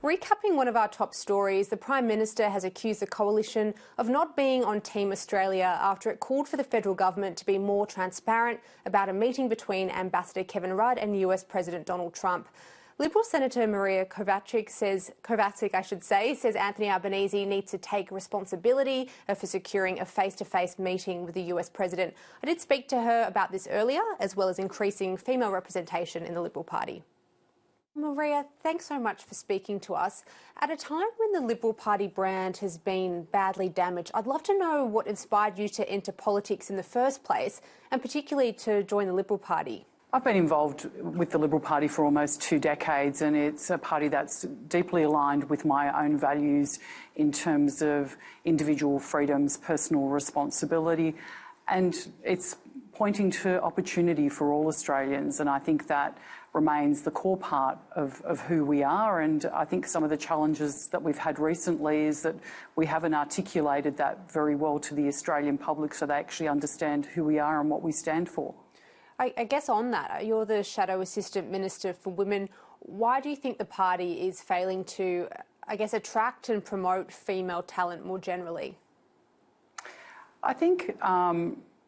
Recapping one of our top stories, the Prime Minister has accused the Coalition of not being on Team Australia after it called for the federal government to be more transparent about a meeting between Ambassador Kevin Rudd and US President Donald Trump. Liberal Senator Maria Kovacic says Anthony Albanese needs to take responsibility for securing a face-to-face meeting with the US President. I did speak to her about this earlier, as well as increasing female representation in the Liberal Party. Maria, thanks so much for speaking to us. At a time when the Liberal Party brand has been badly damaged, I'd love to know what inspired you to enter politics in the first place, and particularly to join the Liberal Party. I've been involved with the Liberal Party for almost 2 decades, and it's a party that's deeply aligned with my own values in terms of individual freedoms, personal responsibility, and it's pointing to opportunity for all Australians, and I think that remains the core part of who we are. And I think some of the challenges that we've had recently is that we haven't articulated that very well to the Australian public so they actually understand who we are and what we stand for. I guess on that, you're the Shadow Assistant Minister for Women. Why do you think the party is failing to, attract and promote female talent more generally? I think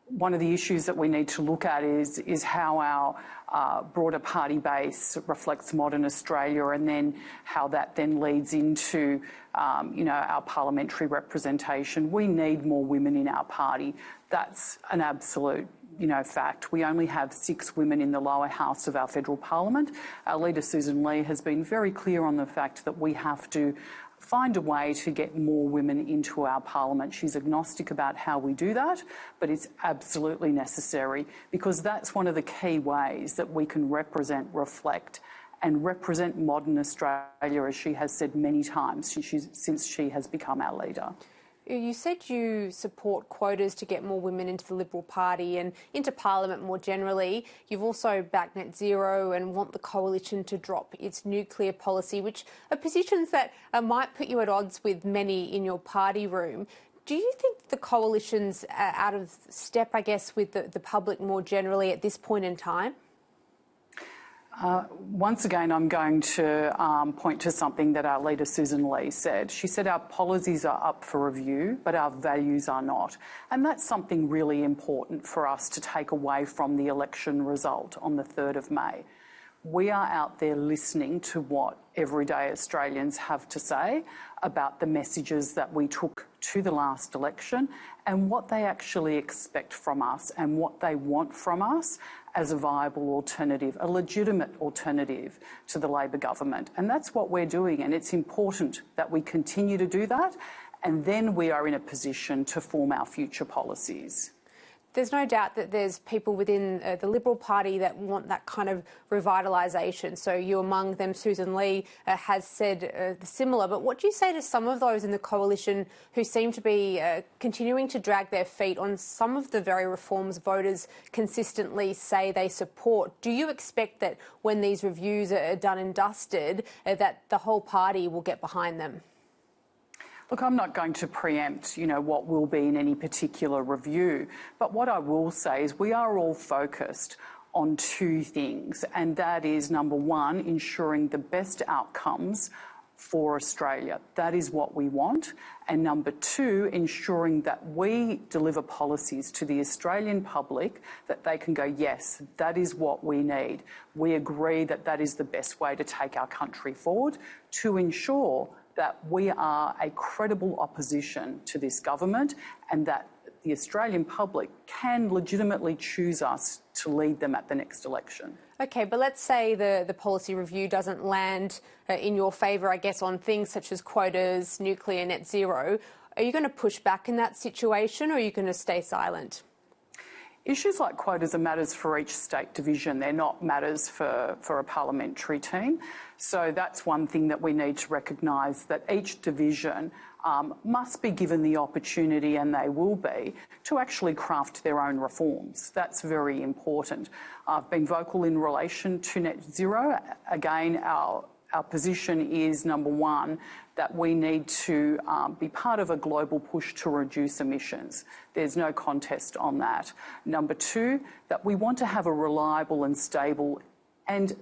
one of the issues that we need to look at is how our broader party base reflects modern Australia, and then how that then leads into our parliamentary representation. We need more women in our party. That's an absolute fact. We only have 6 women in the lower house of our federal parliament. Our leader, Susan Lee, has been very clear on the fact that we have to find a way to get more women into our parliament. She's agnostic about how we do that, but it's absolutely necessary, because that's one of the key ways that we can represent, reflect and represent modern Australia, as she has said many times since she has become our leader. You said you support quotas to get more women into the Liberal Party and into Parliament more generally. You've also backed net zero and want the Coalition to drop its nuclear policy, which are positions that might put you at odds with many in your party room. Do you think the Coalition's out of step, with the public more generally at this point in time? Once again, I'm going to point to something that our leader Susan Lee said. She said our policies are up for review, but our values are not. And that's something really important for us to take away from the election result on the 3rd of May. We are out there listening to what everyday Australians have to say about the messages that we took to the last election and what they actually expect from us and what they want from us as a viable alternative, a legitimate alternative to the Labor government. And that's what we're doing, and it's important that we continue to do that, and then we are in a position to form our future policies. There's no doubt that there's people within the Liberal Party that want that kind of revitalisation. So you among them, Susan Lee, has said similar. But what do you say to some of those in the Coalition who seem to be continuing to drag their feet on some of the very reforms voters consistently say they support? Do you expect that when these reviews are done and dusted, that the whole party will get behind them? Look, I'm not going to preempt, what will be in any particular review. But what I will say is we are all focused on 2 things, and that is, number 1, ensuring the best outcomes for Australia. That is what we want. And number 2, ensuring that we deliver policies to the Australian public that they can go, yes, that is what we need. We agree that that is the best way to take our country forward, to ensure that we are a credible opposition to this government and that the Australian public can legitimately choose us to lead them at the next election. OK, but let's say the policy review doesn't land in your favour, on things such as quotas, nuclear, net zero. Are you going to push back in that situation, or are you going to stay silent? Issues like quotas are matters for each state division. They're not matters for a parliamentary team. So that's one thing that we need to recognise, that each division must be given the opportunity, and they will be, to actually craft their own reforms. That's very important. I've been vocal in relation to net zero. Again, our position is, number 1, that we need to be part of a global push to reduce emissions. There's no contest on that. Number 2, that we want to have a reliable and stable and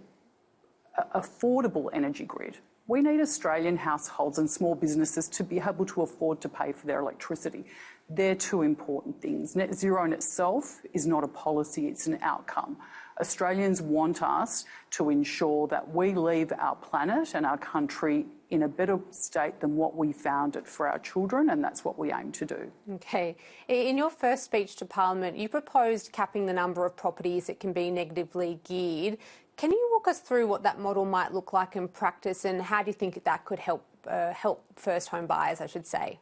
affordable energy grid. We need Australian households and small businesses to be able to afford to pay for their electricity. They're two important things. Net zero in itself is not a policy, it's an outcome. Australians want us to ensure that we leave our planet and our country in a better state than what we found it for our children, and that's what we aim to do. Okay. In your first speech to Parliament, you proposed capping the number of properties that can be negatively geared. Can you walk us through what that model might look like in practice, and how do you think that could help first home buyers, I should say?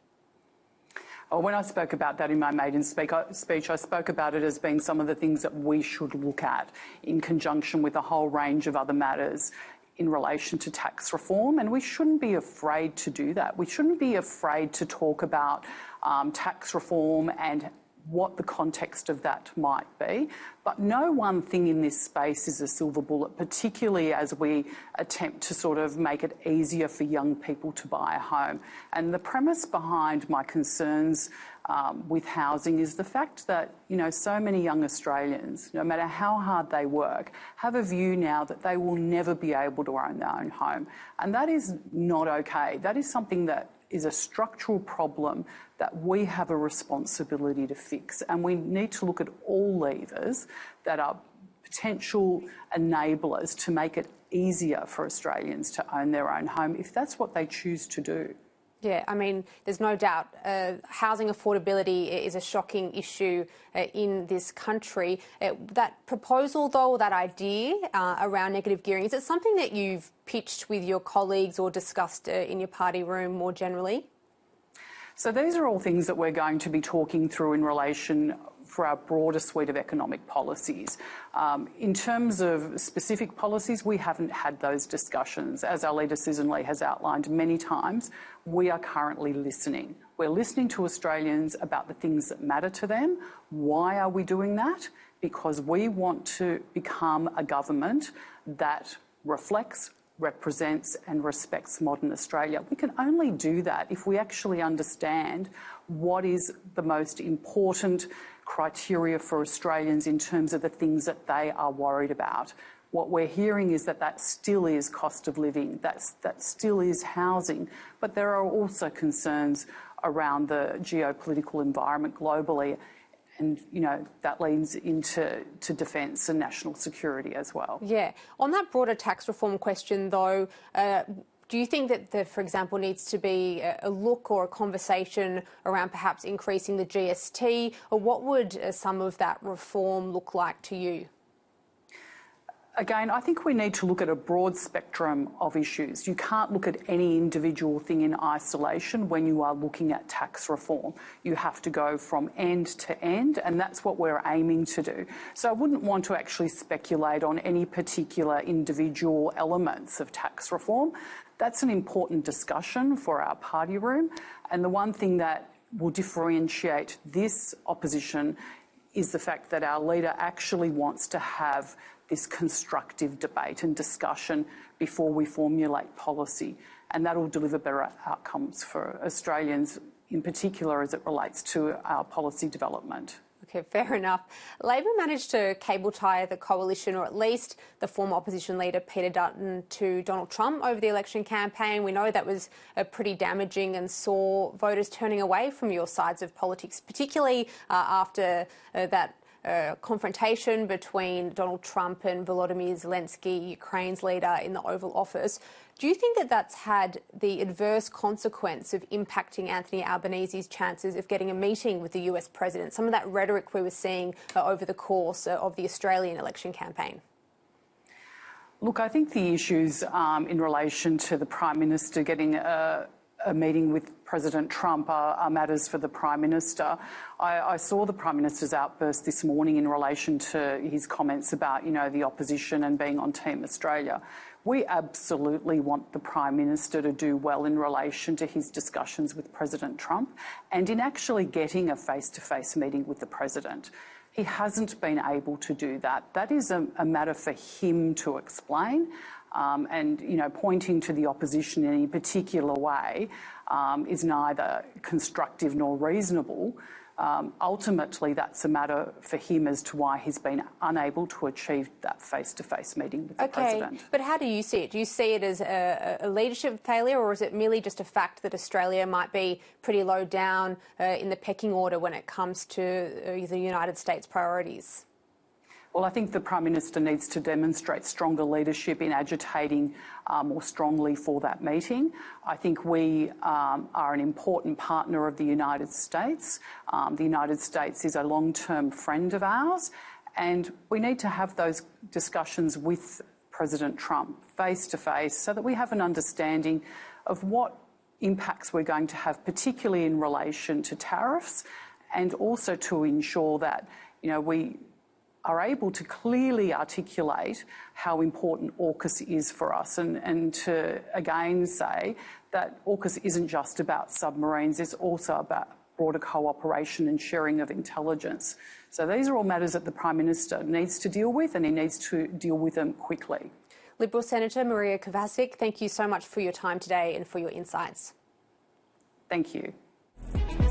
When I spoke about that in my maiden speech, I spoke about it as being some of the things that we should look at in conjunction with a whole range of other matters in relation to tax reform, and we shouldn't be afraid to do that. We shouldn't be afraid to talk about tax reform and what the context of that might be. But no one thing in this space is a silver bullet, particularly as we attempt to sort of make it easier for young people to buy a home. And the premise behind my concerns with housing is the fact that, so many young Australians, no matter how hard they work, have a view now that they will never be able to own their own home. And that is not okay. That is something that is a structural problem that we have a responsibility to fix. And we need to look at all levers that are potential enablers to make it easier for Australians to own their own home if that's what they choose to do. Yeah, I mean, there's no doubt housing affordability is a shocking issue in this country. That proposal, though, that idea around negative gearing, is it something that you've pitched with your colleagues or discussed in your party room more generally? So these are all things that we're going to be talking through in relation for our broader suite of economic policies. In terms of specific policies, we haven't had those discussions. As our leader Susan Lee has outlined many times, we are currently listening. We're listening to Australians about the things that matter to them. Why are we doing that? Because we want to become a government that reflects, represents and respects modern Australia. We can only do that if we actually understand what is the most important criteria for Australians in terms of the things that they are worried about. What we're hearing is that still is cost of living, that still is housing, but there are also concerns around the geopolitical environment globally, and that leans into defence and national security as well. Yeah. On that broader tax reform question, though, do you think that there, for example, needs to be a look or a conversation around perhaps increasing the GST, or what would some of that reform look like to you? Again, I think we need to look at a broad spectrum of issues. You can't look at any individual thing in isolation when you are looking at tax reform. You have to go from end to end, and that's what we're aiming to do. So I wouldn't want to actually speculate on any particular individual elements of tax reform. That's an important discussion for our party room, and the one thing that will differentiate this opposition is the fact that our leader actually wants to have this constructive debate and discussion before we formulate policy, and that will deliver better outcomes for Australians, in particular as it relates to our policy development. Okay, fair enough. Labor managed to cable tie the coalition, or at least the former opposition leader Peter Dutton, to Donald Trump over the election campaign. We know that was pretty damaging and saw voters turning away from your sides of politics, particularly after that confrontation between Donald Trump and Volodymyr Zelensky, Ukraine's leader, in the Oval Office. Do you think that that's had the adverse consequence of impacting Anthony Albanese's chances of getting a meeting with the US president? Some of that rhetoric we were seeing over the course of the Australian election campaign. Look, I think the issues in relation to the Prime Minister getting a meeting with President Trump are matters for the Prime Minister. I saw the Prime Minister's outburst this morning in relation to his comments about, the opposition and being on Team Australia. We absolutely want the Prime Minister to do well in relation to his discussions with President Trump and in actually getting a face-to-face meeting with the President. He hasn't been able to do that. That is a matter for him to explain. Pointing to the opposition in any particular way is neither constructive nor reasonable. ultimately that's a matter for him as to why he's been unable to achieve that face-to-face meeting with the President. But how do you see it? Do you see it as a leadership failure, or is it merely just a fact that Australia might be pretty low down in the pecking order when it comes to the United States' priorities? Well, I think the Prime Minister needs to demonstrate stronger leadership in agitating more strongly for that meeting. I think we are an important partner of the United States. The United States is a long-term friend of ours, and we need to have those discussions with President Trump face to face so that we have an understanding of what impacts we're going to have, particularly in relation to tariffs, and also to ensure that, we are able to clearly articulate how important AUKUS is for us, and to again say that AUKUS isn't just about submarines, it's also about broader cooperation and sharing of intelligence. So these are all matters that the Prime Minister needs to deal with, and he needs to deal with them quickly. Liberal Senator Maria Kovacic, thank you so much for your time today and for your insights. Thank you.